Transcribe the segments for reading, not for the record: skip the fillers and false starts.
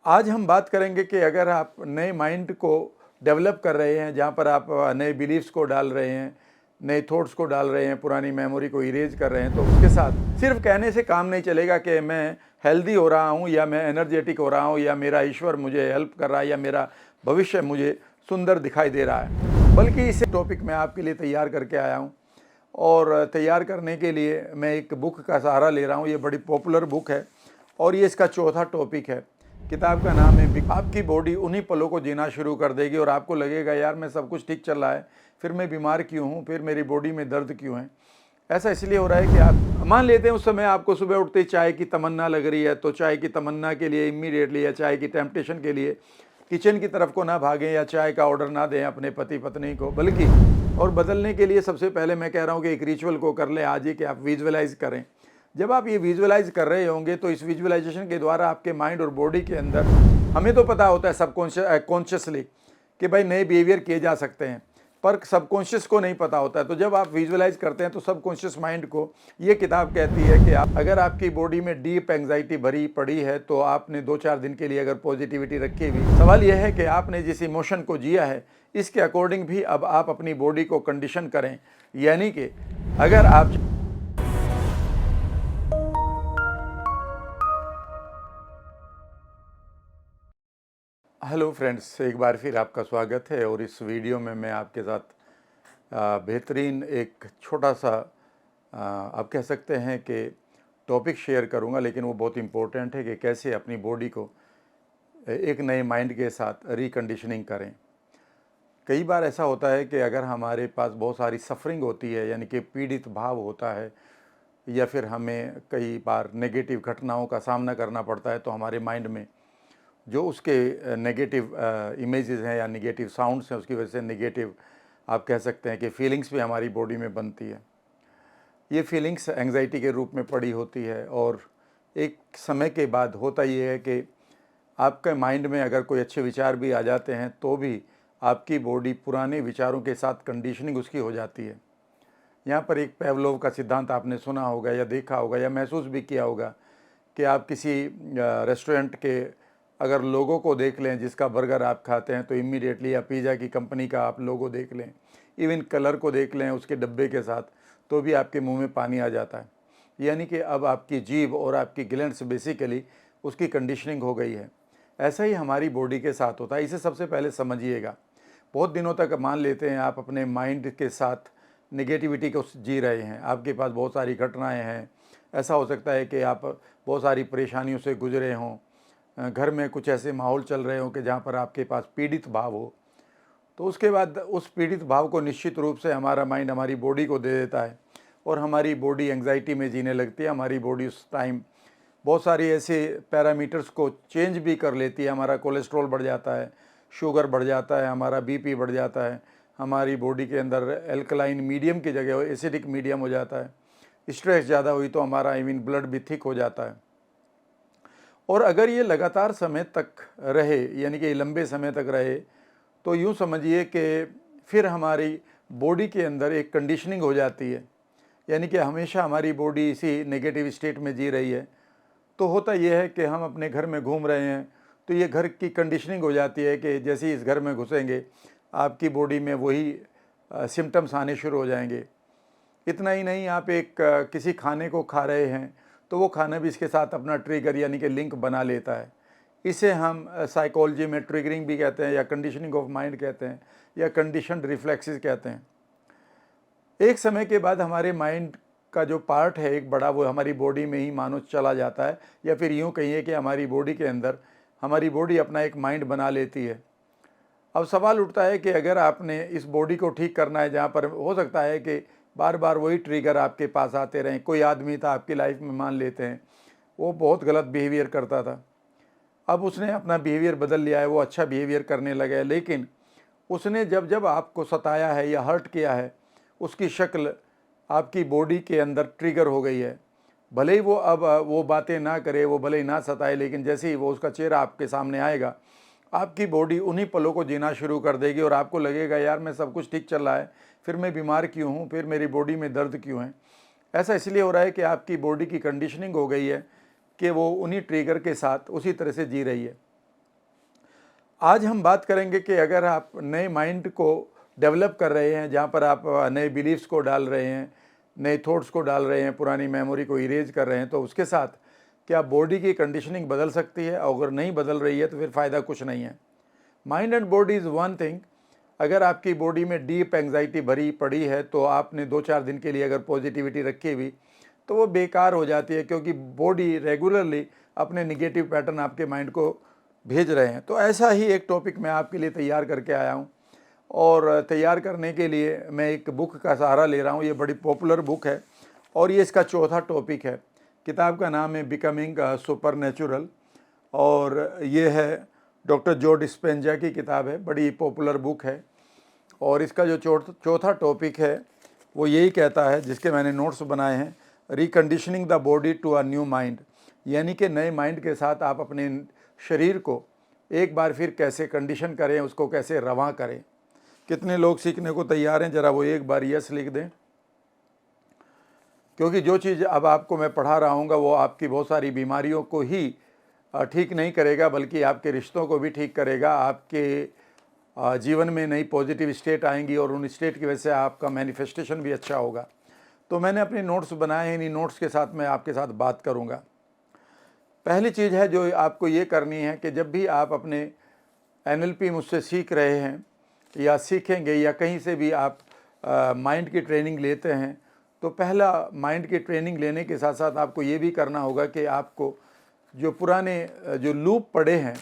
आज हम बात करेंगे कि अगर आप नए माइंड को डेवलप कर रहे हैं, जहाँ पर आप नए बिलीव्स को डाल रहे हैं, नए थॉट्स को डाल रहे हैं, पुरानी मेमोरी को इरेज कर रहे हैं, तो उसके साथ सिर्फ कहने से काम नहीं चलेगा कि मैं हेल्दी हो रहा हूँ या मैं एनर्जेटिक हो रहा हूँ या मेरा ईश्वर मुझे हेल्प कर रहा है या मेरा भविष्य मुझे सुंदर दिखाई दे रहा है, बल्कि इस टॉपिक मैं आपके लिए तैयार करके आया हूँ। और तैयार करने के लिए मैं एक बुक का सहारा ले रहा हूँ। ये बड़ी पॉपुलर बुक है और ये इसका चौथा टॉपिक है। किताब का नाम है आपकी बॉडी उन्हीं पलों को जीना शुरू कर देगी और आपको लगेगा यार मैं सब कुछ ठीक चल रहा है, फिर मैं बीमार क्यों हूँ, फिर मेरी बॉडी में दर्द क्यों है। ऐसा इसलिए हो रहा है कि आप मान लेते हैं उस समय आपको सुबह उठते ही चाय की तमन्ना लग रही है, तो चाय की तमन्ना के लिए इमीडिएटली या चाय की टेम्पटेशन के लिए किचन की तरफ को ना भागें या चाय का ऑर्डर ना दें अपने पति पत्नी को, बल्कि और बदलने के लिए सबसे पहले मैं कह रहा हूँ कि एक रिचुअल को कर लें आज ही, कि आप विजुअलाइज करें। जब आप ये विजुअलाइज कर रहे होंगे तो इस विजुअलाइजेशन के द्वारा आपके माइंड और बॉडी के अंदर, हमें तो पता होता है सबकॉन्शियसली कि भाई नए बिहेवियर किए जा सकते हैं, पर सबकॉन्शियस को नहीं पता होता है। तो जब आप विजुअलाइज करते हैं तो सबकॉन्शियस माइंड को ये किताब कहती है कि अगर आपकी बॉडी में डीप एंग्जाइटी भरी पड़ी है तो आपने 2-4 दिन के लिए अगर पॉजिटिविटी रखी हुई, सवाल यह है कि आपने जिस इमोशन को जिया है इसके अकॉर्डिंग भी अब आप अपनी बॉडी को कंडीशन करें। यानी कि अगर आप हेलो फ्रेंड्स, एक बार फिर आपका स्वागत है। और इस वीडियो में मैं आपके साथ बेहतरीन एक छोटा सा आप कह सकते हैं कि टॉपिक शेयर करूंगा, लेकिन वो बहुत इम्पोर्टेंट है कि कैसे अपनी बॉडी को एक नए माइंड के साथ रिकंडीशनिंग करें। कई बार ऐसा होता है कि अगर हमारे पास बहुत सारी सफरिंग होती है, यानी कि पीड़ित भाव होता है, या फिर हमें कई बार नेगेटिव घटनाओं का सामना करना पड़ता है, तो हमारे माइंड में जो उसके नेगेटिव इमेजेस हैं या नेगेटिव साउंड्स हैं, उसकी वजह से नेगेटिव आप कह सकते हैं कि फीलिंग्स भी हमारी बॉडी में बनती है। ये फीलिंग्स एंग्जाइटी के रूप में पड़ी होती है और एक समय के बाद होता ये है कि आपके माइंड में अगर कोई अच्छे विचार भी आ जाते हैं तो भी आपकी बॉडी पुराने विचारों के साथ कंडीशनिंग उसकी हो जाती है। यहाँ पर एक पेवलोव का सिद्धांत आपने सुना होगा या देखा होगा या महसूस भी किया होगा कि आप किसी रेस्टोरेंट के अगर लोगों को देख लें जिसका बर्गर आप खाते हैं, तो इमीडिएटली, या पिज़्ज़ा की कंपनी का आप लोगो देख लें, इवन कलर को देख लें उसके डब्बे के साथ, तो भी आपके मुंह में पानी आ जाता है। यानी कि अब आपकी जीभ और आपकी ग्लैंड्स बेसिकली उसकी कंडीशनिंग हो गई है। ऐसा ही हमारी बॉडी के साथ होता है। इसे सबसे पहले समझिएगा। बहुत दिनों तक मान लेते हैं आप अपने माइंड के साथ नेगेटिविटी को जी रहे हैं, आपके पास बहुत सारी घटनाएं हैं। ऐसा हो सकता है कि आप बहुत सारी परेशानियों से गुजरे हों, घर में कुछ ऐसे माहौल चल रहे हो कि जहाँ पर आपके पास पीड़ित भाव हो, तो उसके बाद उस पीड़ित भाव को निश्चित रूप से हमारा माइंड हमारी बॉडी को दे देता है और हमारी बॉडी एंग्जाइटी में जीने लगती है। हमारी बॉडी उस टाइम बहुत सारी ऐसे पैरामीटर्स को चेंज भी कर लेती है। हमारा कोलेस्ट्रॉल बढ़ जाता है, शुगर बढ़ जाता है, हमारा बीपी बढ़ जाता है, हमारी बॉडी के अंदर एल्कलाइन मीडियम की जगह एसिडिक मीडियम हो जाता है। स्ट्रेस ज़्यादा हुई तो हमारा इवन ब्लड भी थिक हो जाता है। और अगर ये लगातार समय तक रहे, यानी कि लंबे समय तक रहे, तो यूँ समझिए कि फिर हमारी बॉडी के अंदर एक कंडीशनिंग हो जाती है, यानी कि हमेशा हमारी बॉडी इसी नेगेटिव स्टेट में जी रही है। तो होता यह है कि हम अपने घर में घूम रहे हैं तो ये घर की कंडीशनिंग हो जाती है कि जैसे ही इस घर में घुसेंगे आपकी बॉडी में वही सिम्टम्स आने शुरू हो जाएंगे। इतना ही नहीं, आप एक किसी खाने को खा रहे हैं तो वो खाना भी इसके साथ अपना ट्रिगर यानी कि लिंक बना लेता है। इसे हम साइकोलॉजी में ट्रिगरिंग भी कहते हैं या कंडीशनिंग ऑफ माइंड कहते हैं या कंडीशनड रिफ्लेक्सेस कहते हैं। एक समय के बाद हमारे माइंड का जो पार्ट है एक बड़ा, वो हमारी बॉडी में ही मानो चला जाता है, या फिर यूँ कहिए कि हमारी बॉडी के अंदर हमारी बॉडी अपना एक माइंड बना लेती है। अब सवाल उठता है कि अगर आपने इस बॉडी को ठीक करना है, जहाँ पर हो सकता है कि बार बार वही ट्रिगर आपके पास आते रहें। कोई आदमी था आपकी लाइफ में, मान लेते हैं वो बहुत गलत बिहेवियर करता था, अब उसने अपना बिहेवियर बदल लिया है, वो अच्छा बिहेवियर करने लगा है, लेकिन उसने जब जब आपको सताया है या हर्ट किया है, उसकी शक्ल आपकी बॉडी के अंदर ट्रिगर हो गई है। भले ही वो अब वो बातें ना करे, वो भले ही ना सताए, लेकिन जैसे ही वो उसका चेहरा आपके सामने आएगा, आपकी बॉडी उन्हीं पलों को जीना शुरू कर देगी और आपको लगेगा यार मैं सब कुछ ठीक चल रहा है, फिर मैं बीमार क्यों हूँ, फिर मेरी बॉडी में दर्द क्यों है। ऐसा इसलिए हो रहा है कि आपकी बॉडी की कंडीशनिंग हो गई है कि वो उन्हीं ट्रिगर के साथ उसी तरह से जी रही है। आज हम बात करेंगे कि अगर आप नए माइंड को डेवलप कर रहे हैं, जहाँ पर आप नए बिलीव्स को डाल रहे हैं, नए थॉट्स को डाल रहे हैं, पुरानी मेमोरी को इरेज कर रहे हैं, तो उसके साथ क्या बॉडी की कंडीशनिंग बदल सकती है? अगर नहीं बदल रही है तो फिर फ़ायदा कुछ नहीं है। Mind and body is one thing. अगर आपकी बॉडी में डीप एंग्जाइटी भरी पड़ी है तो आपने 2-4 दिन के लिए अगर पॉजिटिविटी रखी हुई तो वो बेकार हो जाती है, क्योंकि बॉडी रेगुलरली अपने निगेटिव पैटर्न आपके माइंड को भेज रहे हैं। तो ऐसा ही एक टॉपिक मैं आपके लिए तैयार करके आया हूँ, और तैयार करने के लिए मैं एक बुक का सहारा ले रहा हूँ। ये बड़ी पॉपुलर बुक है और ये इसका चौथा टॉपिक है। किताब का नाम है बिकमिंग सुपरनैचुरल, और ये है डॉक्टर जो डिस्पेंजा की किताब है, बड़ी पॉपुलर बुक है। और इसका जो चौथा टॉपिक है वो यही कहता है, जिसके मैंने नोट्स बनाए हैं, reconditioning the body to a new mind. यानी कि नए माइंड के साथ आप अपने शरीर को एक बार फिर कैसे कंडीशन करें, उसको कैसे रवां करें। कितने लोग सीखने को तैयार हैं? ज़रा वो एक बार यस लिख दें, क्योंकि जो चीज़ अब आपको मैं पढ़ा रहा हूँ वो आपकी बहुत सारी बीमारियों को ही ठीक नहीं करेगा, बल्कि आपके रिश्तों को भी ठीक करेगा। आपके जीवन में नई पॉजिटिव स्टेट आएंगी और उन स्टेट की वजह से आपका मैनिफेस्टेशन भी अच्छा होगा। तो मैंने अपने नोट्स बनाए हैं, इन्हीं नोट्स के साथ मैं आपके साथ बात करूँगा। पहली चीज़ है जो आपको ये करनी है कि जब भी आप अपने NLP मुझसे सीख रहे हैं या सीखेंगे या कहीं से भी आप माइंड की ट्रेनिंग लेते हैं, तो पहला माइंड की ट्रेनिंग लेने के साथ साथ आपको ये भी करना होगा कि आपको जो पुराने जो लूप पड़े हैं,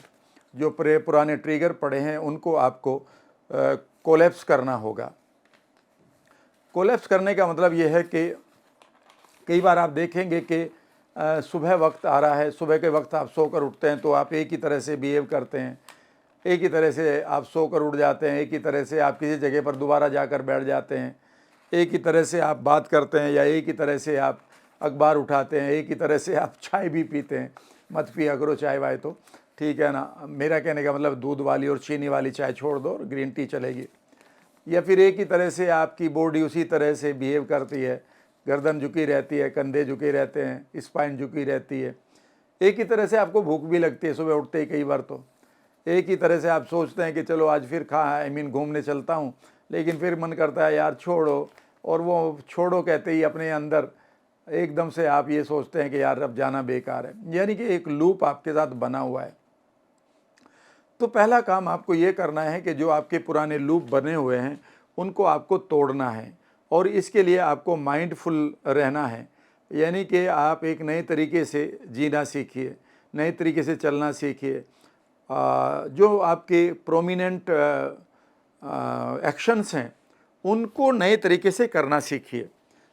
जो पुराने ट्रिगर पड़े हैं, उनको आपको कोलैप्स करना होगा। कोलैप्स करने का मतलब ये है कि कई बार आप देखेंगे कि सुबह वक्त आ रहा है, सुबह के वक्त आप सोकर उठते हैं तो आप एक ही तरह से बिहेव करते हैं, एक ही तरह से आप सोकर उठ जाते हैं, एक ही तरह से आप किसी जगह पर दोबारा जाकर बैठ जाते हैं, एक ही तरह से आप बात करते हैं, या एक ही तरह से आप अखबार उठाते हैं, एक ही तरह से आप चाय भी पीते हैं। मत पिया करो चाय वाय, तो ठीक है ना। मेरा कहने का मतलब दूध वाली और चीनी वाली चाय छोड़ दो और ग्रीन टी चलेगी। या फिर एक ही तरह से आपकी बॉडी उसी तरह से बिहेव करती है, गर्दन झुकी रहती है, कंधे झुके रहते हैं, स्पाइन झुकी रहती है। एक ही तरह से आपको भूख भी लगती है सुबह उठते ही, कई बार तो एक ही तरह से आप सोचते हैं कि चलो आज फिर घूमने चलता हूँ, लेकिन फिर मन करता है यार छोड़ो, और वो छोड़ो कहते ही अपने अंदर एकदम से आप ये सोचते हैं कि यार अब जाना बेकार है। यानी कि एक लूप आपके साथ बना हुआ है। तो पहला काम आपको ये करना है कि जो आपके पुराने लूप बने हुए हैं उनको आपको तोड़ना है, और इसके लिए आपको माइंडफुल रहना है। यानी कि आप एक नए तरीके से जीना सीखिए, नए तरीके से चलना सीखिए। जो आपके प्रोमिनेंट एक्शंस हैं उनको नए तरीके से करना सीखिए।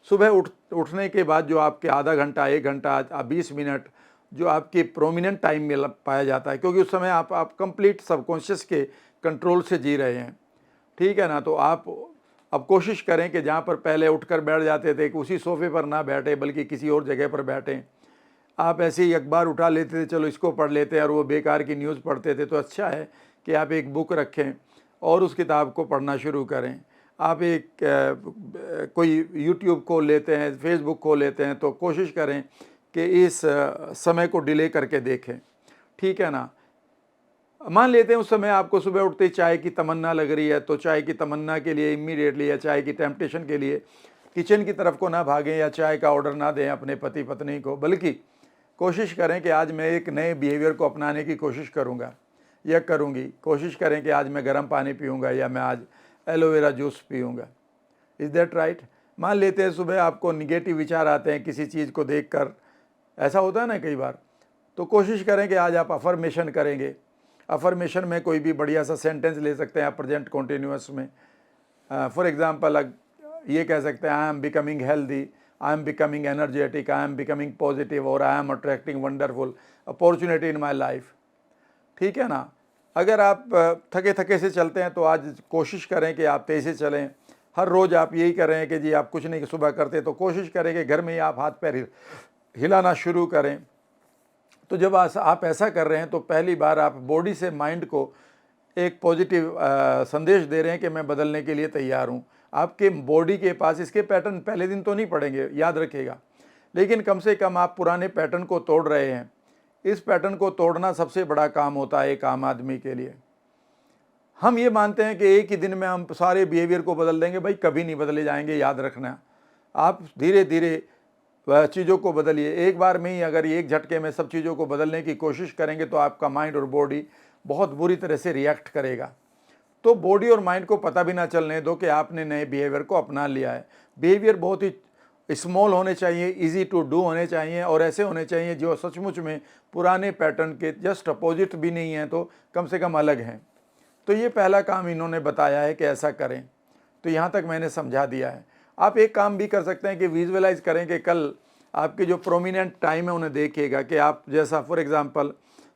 सुबह उठने के बाद जो आपके आधा घंटा, 1 घंटा, 20 मिनट जो आपके प्रोमिनेंट टाइम में पाया जाता है, क्योंकि उस समय आप कंप्लीट सबकॉन्शियस के कंट्रोल से जी रहे हैं, ठीक है ना। तो आप अब कोशिश करें कि जहाँ पर पहले उठकर बैठ जाते थे, उसी सोफे पर ना बैठे बल्कि किसी और जगह पर बैठें। आप ऐसे ही अखबार उठा लेते थे, चलो इसको पढ़ लेते हैं, और वो बेकार की न्यूज़ पढ़ते थे। तो अच्छा है कि आप एक बुक रखें और उस किताब को पढ़ना शुरू करें। आप एक कोई यूट्यूब खोल लेते हैं, फेसबुक खोल लेते हैं, तो कोशिश करें कि इस समय को डिले करके देखें, ठीक है ना। मान लेते हैं उस समय आपको सुबह उठते ही चाय की तमन्ना लग रही है, तो चाय की तमन्ना के लिए इमीडिएटली, या चाय की टेम्पटेशन के लिए किचन की तरफ को ना भागें या चाय का ऑर्डर ना दें अपने पति पत्नी को, बल्कि कोशिश करें कि आज मैं एक नए बिहेवियर को अपनाने की कोशिश करूँगा या करूँगी। कोशिश करें कि आज मैं गर्म पानी पीऊँगा या मैं आज एलोवेरा जूस पीऊँगा। Is that right? मान लेते हैं सुबह आपको निगेटिव विचार आते हैं किसी चीज़ को देखकर, ऐसा होता है ना कई बार। तो कोशिश करें कि आज आप अफर्मेशन करेंगे। अफर्मेशन में कोई भी बढ़िया सा सेंटेंस ले सकते हैं आप प्रेजेंट कॉन्टिन्यूअस में। फॉर एग्जांपल ये कह सकते हैं, I am becoming healthy, I am becoming energetic, I am becoming positive, और I am attracting wonderful opportunity in my life, ठीक है ना। अगर आप थके थके से चलते हैं तो आज कोशिश करें कि आप तेज़ी से चलें। हर रोज़ आप यही करें कि जी आप कुछ नहीं सुबह करते, तो कोशिश करें कि घर में ही आप हाथ पैर हिलाना शुरू करें। तो जब आप ऐसा कर रहे हैं तो पहली बार आप बॉडी से माइंड को एक पॉजिटिव संदेश दे रहे हैं कि मैं बदलने के लिए तैयार हूँ। आपके बॉडी के पास इसके पैटर्न पहले दिन तो नहीं पड़ेंगे, याद रखिएगा, लेकिन कम से कम आप पुराने पैटर्न को तोड़ रहे हैं। इस पैटर्न को तोड़ना सबसे बड़ा काम होता है एक आम आदमी के लिए। हम ये मानते हैं कि एक ही दिन में हम सारे बिहेवियर को बदल देंगे, भाई कभी नहीं बदले जाएंगे, याद रखना। आप धीरे धीरे चीज़ों को बदलिए। एक बार में ही अगर एक झटके में सब चीज़ों को बदलने की कोशिश करेंगे तो आपका माइंड और बॉडी बहुत बुरी तरह से रिएक्ट करेगा। तो बॉडी और माइंड को पता भी ना चलने दो कि आपने नए बिहेवियर को अपना लिया है। बिहेवियर बहुत ही स्मॉल होने चाहिए, इजी टू डू होने चाहिए और ऐसे होने चाहिए जो सचमुच में पुराने पैटर्न के जस्ट अपोजिट भी नहीं हैं तो कम से कम अलग हैं। तो ये पहला काम इन्होंने बताया है कि ऐसा करें। तो यहाँ तक मैंने समझा दिया है। आप एक काम भी कर सकते हैं कि विजुअलाइज करें कि कल आपके जो प्रोमिनेंट टाइम है उन्हें देखिएगा कि आप जैसा फॉर एग्जांपल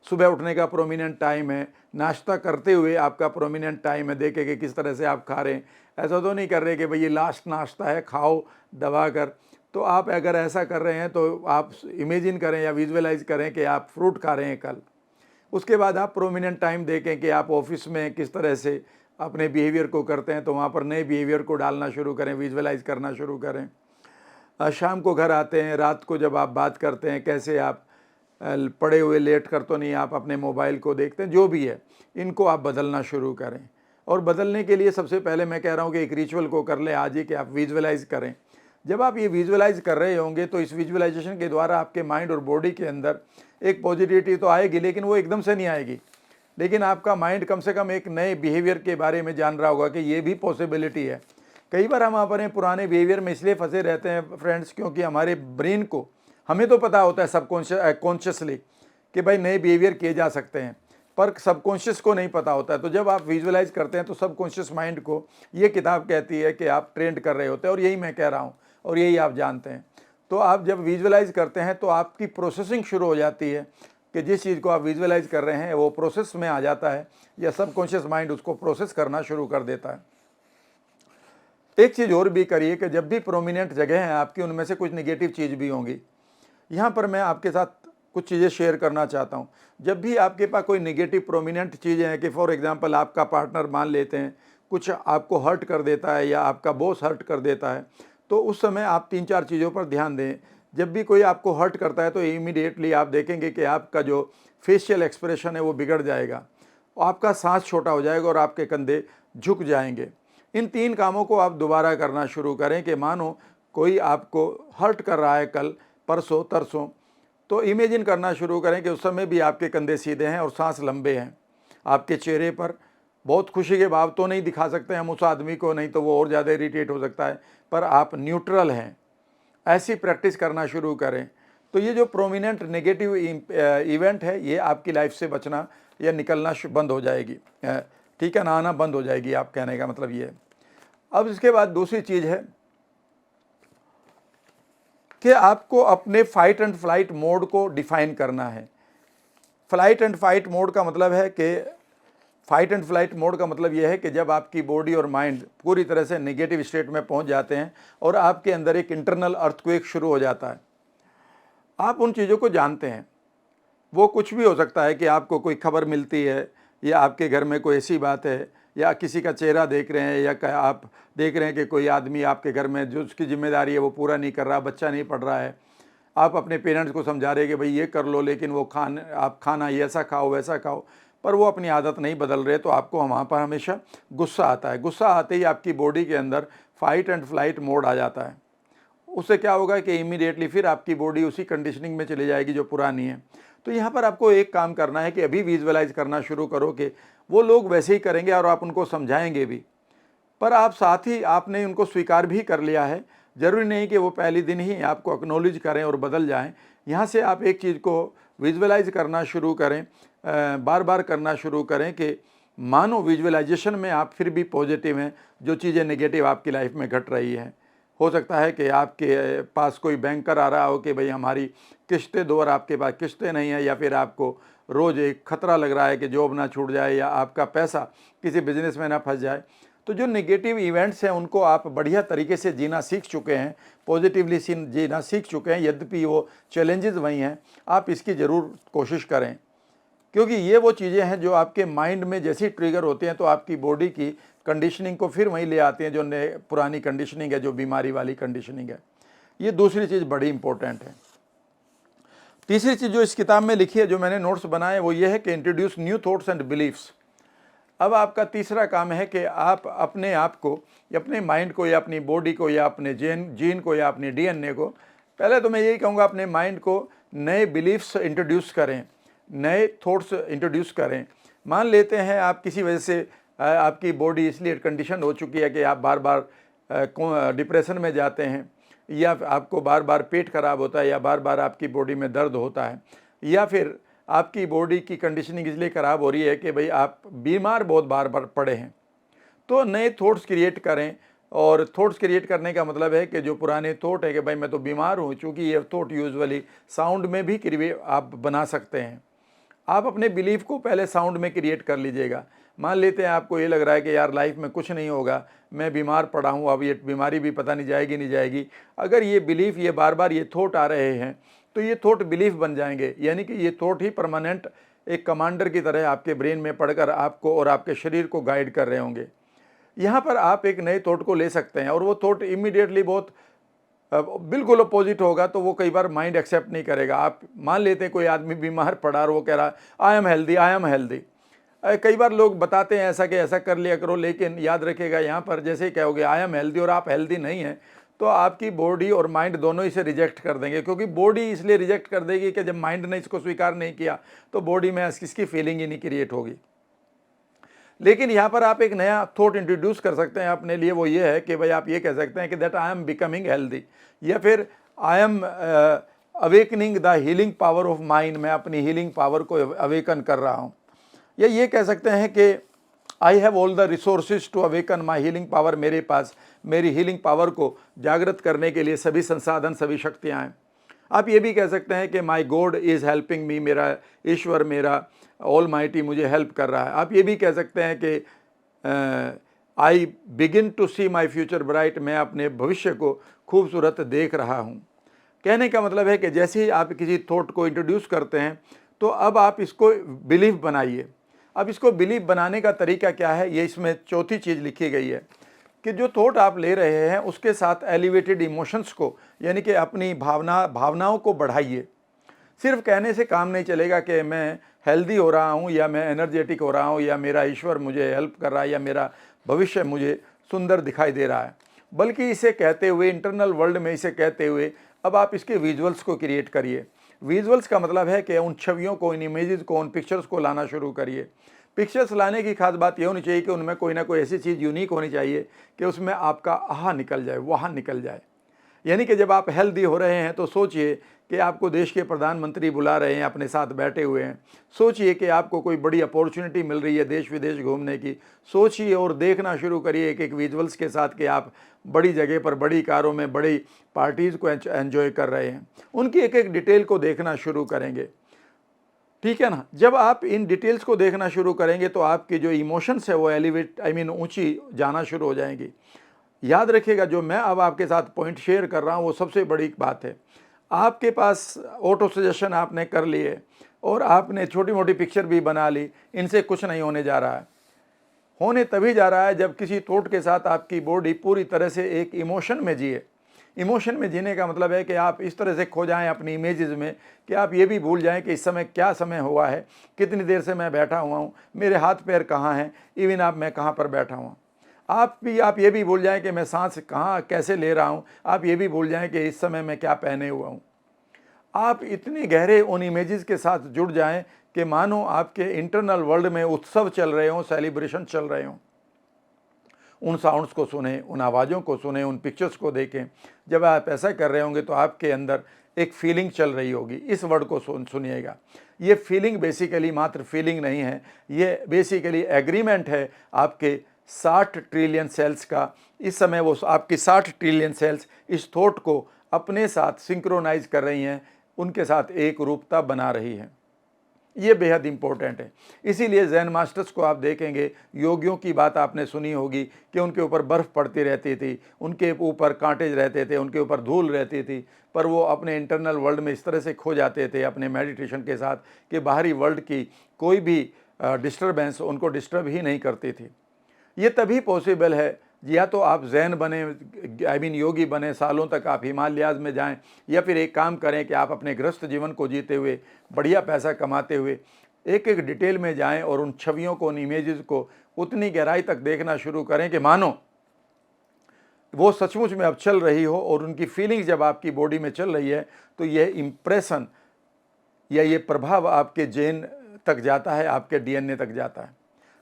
सुबह उठने का प्रोमिनेंट टाइम है, नाश्ता करते हुए आपका प्रोमिनेंट टाइम है, देखें कि किस तरह से आप खा रहे हैं। ऐसा तो नहीं कर रहे कि भाई ये लास्ट नाश्ता है, खाओ दबा कर। तो आप अगर ऐसा कर रहे हैं तो आप इमेजिन करें या विजुअलाइज करें कि आप फ्रूट खा रहे हैं कल। उसके बाद आप प्रोमिनेंट टाइम देखें कि आप ऑफिस में किस तरह से अपने बिहेवियर को करते हैं, तो वहाँ पर नए बिहेवियर को डालना शुरू करें, विजुअलाइज करना शुरू करें। शाम को घर आते हैं, रात को जब आप बात करते हैं, कैसे आप पड़े हुए लेट कर तो नहीं आप अपने मोबाइल को देखते हैं, जो भी है इनको आप बदलना शुरू करें। और बदलने के लिए सबसे पहले मैं कह रहा हूँ कि एक रिचुअल को कर लें आज ही कि आप विजुअलाइज करें। जब आप ये विजुअलाइज कर रहे होंगे तो इस विजुअलाइजेशन के द्वारा आपके माइंड और बॉडी के अंदर एक पॉजिटिविटी तो आएगी, लेकिन वो एकदम से नहीं आएगी। लेकिन आपका माइंड कम से कम एक नए बिहेवियर के बारे में जान रहा होगा कि ये भी पॉसिबिलिटी है। कई बार हम अपने पुराने बिहेवियर में इसलिए फंसे रहते हैं फ्रेंड्स, क्योंकि हमारे ब्रेन को, हमें तो पता होता है कॉन्शियसली कि भाई नए बिहेवियर किए जा सकते हैं, पर सबकॉन्शियस को नहीं पता होता है। तो जब आप विजुअलाइज करते हैं तो सबकॉन्शियस माइंड को ये किताब कहती है कि आप ट्रेंड कर रहे होते हैं, और यही मैं कह रहा हूँ और यही आप जानते हैं। तो आप जब विजुअलाइज करते हैं तो आपकी प्रोसेसिंग शुरू हो जाती है कि जिस चीज़ को आप विजुअलाइज कर रहे हैं वो प्रोसेस में आ जाता है, या सबकॉन्शियस माइंड उसको प्रोसेस करना शुरू कर देता है। एक चीज़ और भी करिए कि जब भी प्रोमिनेंट जगह हैं आपकी, उनमें से कुछ नेगेटिव चीज़ भी होंगी। यहाँ पर मैं आपके साथ कुछ चीज़ें शेयर करना चाहता हूँ। जब भी आपके पास कोई नेगेटिव प्रोमिनेंट चीज़ें हैं कि फॉर एग्जांपल आपका पार्टनर मान लेते हैं कुछ आपको हर्ट कर देता है या आपका बॉस हर्ट कर देता है, तो उस समय आप 3-4 चीज़ों पर ध्यान दें। जब भी कोई आपको हर्ट करता है तो इमीडिएटली आप देखेंगे कि आपका जो फेशियल एक्सप्रेशन है वो बिगड़ जाएगा, आपका सांस छोटा हो जाएगा और आपके कंधे झुक जाएंगे। इन 3 कामों को आप दोबारा करना शुरू करें कि मानो कोई आपको हर्ट कर रहा है कल, परसों, तरसों, तो इमेजिन करना शुरू करें कि उस समय भी आपके कंधे सीधे हैं और सांस लंबे हैं। आपके चेहरे पर बहुत खुशी के भाव तो नहीं दिखा सकते हम उस आदमी को, नहीं तो वो और ज़्यादा इरिटेट हो सकता है, पर आप न्यूट्रल हैं। ऐसी प्रैक्टिस करना शुरू करें। तो ये जो प्रोमिनेंट नेगेटिव इवेंट है ये आपकी लाइफ से बचना या निकलना बंद हो जाएगी, ठीक है ना, आना बंद हो जाएगी। आप कहने का मतलब ये है। अब इसके बाद दूसरी चीज़ है कि आपको अपने फाइट एंड फ्लाइट मोड को डिफाइन करना है। फ्लाइट एंड फाइट मोड का मतलब है कि फाइट एंड फ्लाइट मोड का मतलब यह है कि जब आपकी बॉडी और माइंड पूरी तरह से नेगेटिव स्टेट में पहुंच जाते हैं और आपके अंदर एक इंटरनल अर्थक्वेक शुरू हो जाता है। आप उन चीज़ों को जानते हैं, वो कुछ भी हो सकता है कि आपको कोई खबर मिलती है या आपके घर में कोई ऐसी बात है या किसी का चेहरा देख रहे हैं या आप देख रहे हैं कि कोई आदमी आपके घर में जो उसकी जिम्मेदारी है वो पूरा नहीं कर रहा, बच्चा नहीं पढ़ रहा है। आप अपने पेरेंट्स को समझा रहे हैं कि भाई ये कर लो, लेकिन वो आप खाना ऐसा खाओ वैसा खाओ, पर वो अपनी आदत नहीं बदल रहे, तो आपको वहाँ पर हमेशा गुस्सा आता है। गुस्सा आते ही आपकी बॉडी के अंदर फाइट एंड फ्लाइट मोड आ जाता है। उससे क्या होगा कि इमीडिएटली फिर आपकी बॉडी उसी कंडीशनिंग में चली जाएगी जो पुरानी है। तो यहाँ पर आपको एक काम करना है कि अभी विजुअलाइज करना शुरू करो कि वो लोग वैसे ही करेंगे और आप उनको समझाएंगे भी, पर आप साथ ही आपने उनको स्वीकार भी कर लिया है। ज़रूरी नहीं कि वो पहले दिन ही आपको एक्नॉलेज करें और बदल जाएं। यहाँ से आप एक चीज़ को विजुअलाइज करना शुरू करें, बार बार करना शुरू करें कि मानो विजुअलाइजेशन में आप फिर भी पॉजिटिव हैं, जो चीज़ें नेगेटिव आपकी लाइफ में घट रही हैं। हो सकता है कि आपके पास कोई बैंकर आ रहा हो कि भाई हमारी किस्तें दो और आपके पास किस्तें नहीं है, या फिर आपको रोज़ एक खतरा लग रहा है कि जॉब ना छूट जाए या आपका पैसा किसी बिजनेस में ना फंस जाए। तो जो नेगेटिव इवेंट्स हैं उनको आप बढ़िया तरीके से जीना सीख चुके हैं, पॉजिटिवली जीना सीख चुके हैं, यद्यपि वो चैलेंजेस वही हैं। आप इसकी ज़रूर कोशिश करें, क्योंकि ये वो चीज़ें हैं जो आपके माइंड में जैसे ही ट्रिगर होते हैं तो आपकी बॉडी की कंडीशनिंग को फिर वहीं ले आते हैं, जो पुरानी कंडीशनिंग है, जो बीमारी वाली कंडीशनिंग है। ये दूसरी चीज़ बड़ी इंपॉर्टेंट है। तीसरी चीज़ जो इस किताब में लिखी है, जो मैंने नोट्स बनाए, वो ये है कि introduce new thoughts and beliefs. अब आपका तीसरा काम है कि आप अपने आप को या अपने माइंड को या अपनी बॉडी को या अपने जीन को या अपनी डीएनए को, पहले तो मैं यही कहूँगा अपने माइंड को नए बिलीफ्स इंट्रोड्यूस करें, नए थॉट्स इंट्रोड्यूस करें। मान लेते हैं आप किसी वजह से आपकी बॉडी इसलिए कंडीशन हो चुकी है कि आप बार बार डिप्रेशन में जाते हैं, या आपको बार बार पेट खराब होता है, या बार बार आपकी बॉडी में दर्द होता है, या फिर आपकी बॉडी की कंडीशनिंग इसलिए ख़राब हो रही है कि भाई आप बीमार बहुत बार बार पड़े हैं, तो नए थॉट्स क्रिएट करें। और थॉट्स क्रिएट करने का मतलब है कि जो पुराने थॉट है कि भाई मैं तो बीमार हूँ, चूँकि ये थॉट यूजुअली साउंड में भी आप बना सकते हैं। आप अपने बिलीफ को पहले साउंड में क्रिएट कर लीजिएगा। मान लेते हैं आपको ये लग रहा है कि यार लाइफ में कुछ नहीं होगा, मैं बीमार पड़ा हूँ, अब ये बीमारी भी पता नहीं जाएगी नहीं जाएगी। अगर ये बिलीफ, ये बार बार ये थॉट आ रहे हैं, तो ये थॉट बिलीफ बन जाएंगे, यानी कि ये थॉट ही परमानेंट एक कमांडर की तरह आपके ब्रेन में पढ़कर आपको और आपके शरीर को गाइड कर रहे होंगे। यहाँ पर आप एक नए थॉट को ले सकते हैं, और वो थॉट इमीडिएटली बहुत बिल्कुल अपोजिट होगा, तो वो कई बार माइंड एक्सेप्ट नहीं करेगा। आप मान लेते हैं कोई आदमी बीमार पड़ा और वो कह रहा I am healthy, I am healthy. कई बार लोग बताते हैं ऐसा कि ऐसा कर लिया करो, लेकिन याद रखिएगा यहाँ पर जैसे ही कहोगे आई एम हेल्दी और आप हेल्दी नहीं हैं, तो आपकी बॉडी और माइंड दोनों इसे रिजेक्ट कर देंगे। क्योंकि बॉडी इसलिए रिजेक्ट कर देगी कि जब माइंड ने इसको स्वीकार नहीं किया, तो बॉडी में इसकी फीलिंग ही नहीं क्रिएट होगी। लेकिन यहाँ पर आप एक नया थॉट इंट्रोड्यूस कर सकते हैं अपने लिए, वो ये है कि भाई आप ये कह सकते हैं कि that I am becoming healthy, या फिर I am awakening the healing power of mind, मैं अपनी हीलिंग पावर को अवेकन कर रहा हूँ। या ये कह सकते हैं कि I have all the resources to awaken my healing power, मेरे पास मेरी हीलिंग पावर को जागृत करने के लिए सभी संसाधन, सभी शक्तियाँ हैं। आप ये भी कह सकते हैं कि माई गॉड इज़ हेल्पिंग मी, मेरा ईश्वर, मेरा ऑल माइटी मुझे हेल्प कर रहा है। आप ये भी कह सकते हैं कि I begin to see my future bright, मैं अपने भविष्य को खूबसूरत देख रहा हूँ। कहने का मतलब है कि जैसे ही आप किसी थॉट को इंट्रोड्यूस करते हैं, तो अब आप इसको बिलीफ बनाइए। अब इसको बिलीफ बनाने का तरीका क्या है, ये इसमें चौथी चीज़ लिखी गई है कि जो थॉट आप ले रहे हैं उसके साथ एलिवेटेड इमोशंस को, यानी कि अपनी भावनाओं को बढ़ाइए। सिर्फ कहने से काम नहीं चलेगा कि मैं हेल्दी हो रहा हूँ, या मैं एनर्जेटिक हो रहा हूँ, या मेरा ईश्वर मुझे हेल्प कर रहा है, या मेरा भविष्य मुझे सुंदर दिखाई दे रहा है। बल्कि इसे कहते हुए, इंटरनल वर्ल्ड में इसे कहते हुए, अब आप इसके विजुअल्स को क्रिएट करिए। विजुअल्स का मतलब है कि उन छवियों को, उन इमेजेस को, उन पिक्चर्स को लाना शुरू करिए। पिक्चर्स लाने की खास बात यह होनी चाहिए कि उनमें कोई ना कोई ऐसी चीज़ यूनिक होनी चाहिए कि उसमें आपका आहा निकल जाए, वहाँ निकल जाए। यानी कि जब आप हेल्दी हो रहे हैं तो सोचिए कि आपको देश के प्रधानमंत्री बुला रहे हैं, अपने साथ बैठे हुए हैं। सोचिए कि आपको कोई बड़ी अपॉर्चुनिटी मिल रही है देश विदेश घूमने की। सोचिए और देखना शुरू करिए एक एक विजुअल्स के साथ कि आप बड़ी जगह पर, बड़ी कारों में, बड़ी पार्टीज़ को एंजॉय कर रहे हैं। उनकी एक एक डिटेल को देखना शुरू करेंगे, ठीक है ना। जब आप इन डिटेल्स को देखना शुरू करेंगे तो आपकी जो इमोशंस है वो ऊंची जाना शुरू हो जाएंगी। याद रखिएगा, जो मैं अब आपके साथ पॉइंट शेयर कर रहा हूँ वो सबसे बड़ी बात है। आपके पास ऑटो सजेशन आपने कर लिए और आपने छोटी मोटी पिक्चर भी बना ली, इनसे कुछ नहीं होने जा रहा है। होने तभी जा रहा है जब किसी थॉट के साथ आपकी बॉडी पूरी तरह से एक इमोशन में जिए। इमोशन में जीने का मतलब है कि आप इस तरह से खो जाएं अपनी इमेजेस में कि आप ये भी भूल जाएं कि इस समय क्या समय हुआ है, कितनी देर से मैं बैठा हुआ हूँ, मेरे हाथ पैर कहाँ हैं, इवन आप मैं कहाँ पर बैठा हुआ। आप ये भी भूल जाएं कि मैं सांस कहाँ कैसे ले रहा हूँ। आप ये भी भूल जाएं कि इस समय मैं क्या पहने हुआ हूँ। आप इतने गहरे उन इमेजेस के साथ जुड़ जाएं कि मानो आपके इंटरनल वर्ल्ड में उत्सव चल रहे हों, सेलिब्रेशन चल रहे हों। उन साउंड्स को सुने, उन आवाज़ों को सुने, उन पिक्चर्स को देखें। जब आप ऐसा कर रहे होंगे तो आपके अंदर एक फीलिंग चल रही होगी। इस वर्ड को सुनिएगा। ये फीलिंग बेसिकली मात्र फीलिंग नहीं है, ये बेसिकली एग्रीमेंट है आपके 60 ट्रिलियन सेल्स का। इस समय वो आपकी 60 ट्रिलियन सेल्स इस थॉट को अपने साथ सिंक्रोनाइज कर रही हैं, उनके साथ एक रूपता बना रही हैं। ये बेहद इंपॉर्टेंट है। इसीलिए जैन मास्टर्स को आप देखेंगे, योगियों की बात आपने सुनी होगी कि उनके ऊपर बर्फ़ पड़ती रहती थी, उनके ऊपर कांटे रहते थे, उनके ऊपर धूल रहती थी, पर वो अपने इंटरनल वर्ल्ड में इस तरह से खो जाते थे अपने मेडिटेशन के साथ कि बाहरी वर्ल्ड की कोई भी डिस्टर्बेंस उनको डिस्टर्ब ही नहीं करती थी। ये तभी पॉसिबल है, या तो आप जैन बने, योगी बने, सालों तक आप हिमालयाज़ में जाएं, या फिर एक काम करें कि आप अपने गृहस्थ जीवन को जीते हुए, बढ़िया पैसा कमाते हुए एक एक डिटेल में जाएं और उन छवियों को, उन इमेजेस को उतनी गहराई तक देखना शुरू करें कि मानो वो सचमुच में अब चल रही हो, और उनकी फीलिंग्स जब आपकी बॉडी में चल रही है तो यह इम्प्रेशन या ये प्रभाव आपके जीन तक जाता है, आपके डीएनए तक जाता है।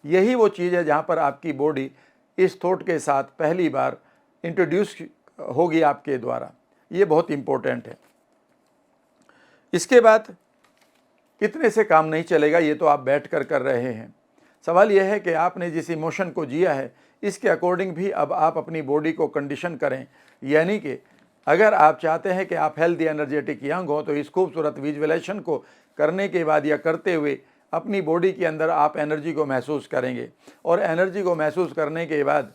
यही वो चीज़ है जहाँ पर आपकी बॉडी इस थॉट के साथ पहली बार इंट्रोड्यूस होगी आपके द्वारा। ये बहुत इम्पोर्टेंट है। इसके बाद इतने से काम नहीं चलेगा, ये तो आप बैठ कर रहे हैं। सवाल यह है कि आपने जिस इमोशन को जिया है इसके अकॉर्डिंग भी अब आप अपनी बॉडी को कंडीशन करें। यानी कि अगर आप चाहते हैं कि आप हेल्दी, एनर्जेटिक, यंग हो, तो इस खूबसूरत विजुअलाइजेशन को करने के बाद या करते हुए अपनी बॉडी के अंदर आप एनर्जी को महसूस करेंगे। और एनर्जी को महसूस करने के बाद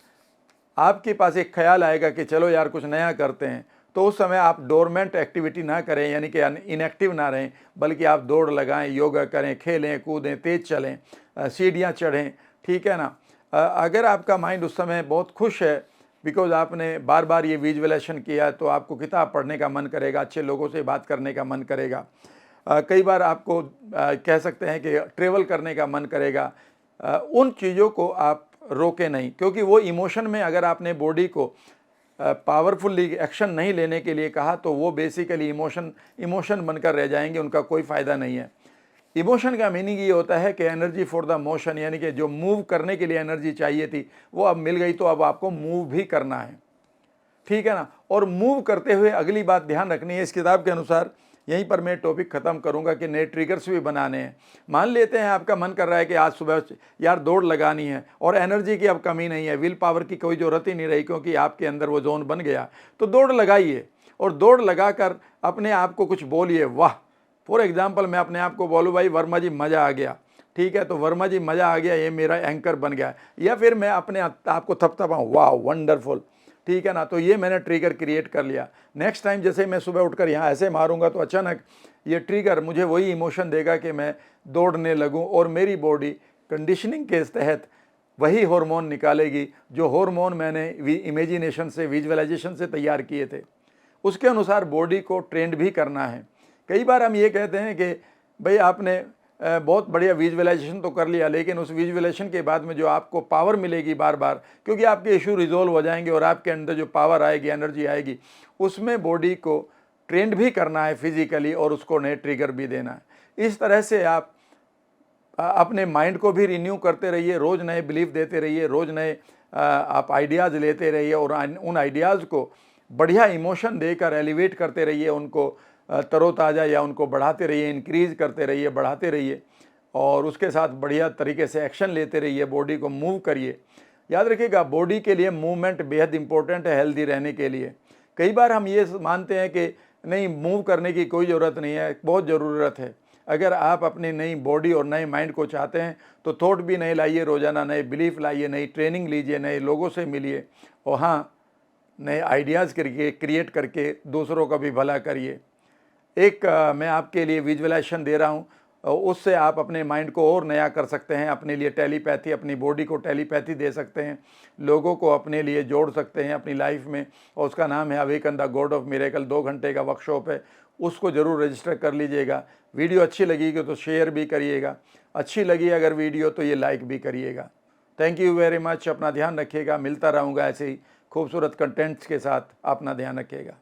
आपके पास एक ख्याल आएगा कि चलो यार कुछ नया करते हैं। तो उस समय आप डोरमेंट एक्टिविटी ना करें, यानी कि इनएक्टिव ना रहें, बल्कि आप दौड़ लगाएं, योगा करें, खेलें, कूदें, तेज़ चलें, सीढ़ियाँ चढ़ें, ठीक है ना। अगर आपका माइंड उस समय बहुत खुश है बिकॉज़ आपने बार बार ये विजुअलाइजेशन किया, तो आपको किताब पढ़ने का मन करेगा, अच्छे लोगों से बात करने का मन करेगा। कई बार आपको कह सकते हैं कि ट्रैवल करने का मन करेगा। उन चीज़ों को आप रोके नहीं, क्योंकि वो इमोशन में अगर आपने बॉडी को पावरफुली एक्शन नहीं लेने के लिए कहा तो वो बेसिकली इमोशन बनकर रह जाएंगे, उनका कोई फ़ायदा नहीं है। इमोशन का मीनिंग ये होता है कि एनर्जी फॉर द मोशन, यानी कि जो मूव करने के लिए एनर्जी चाहिए थी वो अब मिल गई, तो अब आपको मूव भी करना है, ठीक है ना। और मूव करते हुए अगली बात ध्यान रखनी है, इस किताब के अनुसार, यहीं पर मैं टॉपिक ख़त्म करूंगा, कि नए ट्रिगर्स भी बनाने हैं। मान लेते हैं आपका मन कर रहा है कि आज सुबह यार दौड़ लगानी है और एनर्जी की अब कमी नहीं है, विल पावर की कोई ज़रूरत ही नहीं रही क्योंकि आपके अंदर वो जोन बन गया, तो दौड़ लगाइए। और दौड़ लगाकर अपने आप को कुछ बोलिए, वाह। फॉर एग्जाम्पल मैं अपने आप को बोलूँ, भाई वर्मा जी मज़ा आ गया, ठीक है, तो वर्मा जी मज़ा आ गया, ये मेरा एंकर बन गया। या फिर मैं अपने आप को थपथपाऊँ, वाह वंडरफुल, ठीक है ना, तो ये मैंने ट्रिगर क्रिएट कर लिया। नेक्स्ट टाइम जैसे मैं सुबह उठकर यहाँ ऐसे मारूंगा तो अचानक ये ट्रिगर मुझे वही इमोशन देगा कि मैं दौड़ने लगूं, और मेरी बॉडी कंडीशनिंग के तहत वही हार्मोन निकालेगी जो हार्मोन मैंने इमेजिनेशन से, विजुअलाइजेशन से तैयार किए थे। उसके अनुसार बॉडी को ट्रेंड भी करना है। कई बार हम ये कहते हैं कि भाई आपने बहुत बढ़िया विजुअलाइजेशन तो कर लिया, लेकिन उस विजुअलाइजेशन के बाद में जो आपको पावर मिलेगी बार बार, क्योंकि आपके इशू रिजोल्व हो जाएंगे और आपके अंदर जो पावर आएगी, एनर्जी आएगी, उसमें बॉडी को ट्रेंड भी करना है फिजिकली, और उसको नए ट्रिगर भी देना है। इस तरह से आप अपने माइंड को भी रिन्यू करते रहिए, रोज़ नए बिलीफ देते रहिए, रोज़ नए आप आइडियाज़ लेते रहिए, और उन आइडियाज़ को बढ़िया इमोशन देकर एलिवेट करते रहिए, उनको तरोताज़ा या उनको बढ़ाते रहिए, इंक्रीज़ करते रहिए, बढ़ाते रहिए, और उसके साथ बढ़िया तरीके से एक्शन लेते रहिए, बॉडी को मूव करिए। याद रखिएगा, बॉडी के लिए मूवमेंट बेहद इंपॉर्टेंट है हेल्दी रहने के लिए। कई बार हम ये मानते हैं कि नहीं, मूव करने की कोई ज़रूरत नहीं है, बहुत ज़रूरत है। अगर आप अपनी नई बॉडी और नए माइंड को चाहते हैं तो थॉट भी नए लाइए, रोज़ाना नए बिलीफ लाइए, नई ट्रेनिंग लीजिए, नए लोगों से मिलिए, और हाँ, नए आइडियाज़ करके क्रिएट करके दूसरों का भी भला करिए। एक मैं आपके लिए विजुअलाइजेशन दे रहा हूँ, उससे आप अपने माइंड को और नया कर सकते हैं, अपने लिए टेलीपैथी, अपनी बॉडी को टेलीपैथी दे सकते हैं, लोगों को अपने लिए जोड़ सकते हैं अपनी लाइफ में, और उसका नाम है awaken the God of miracle. 2 घंटे का वर्कशॉप है, उसको ज़रूर रजिस्टर कर लीजिएगा। वीडियो अच्छी लगेगी तो शेयर भी करिएगा, अच्छी लगी अगर वीडियो तो ये लाइक भी करिएगा। Thank you very much. अपना ध्यान रखिएगा, मिलता रहूँगा ऐसे ही खूबसूरत कंटेंट्स के साथ। अपना ध्यान रखिएगा।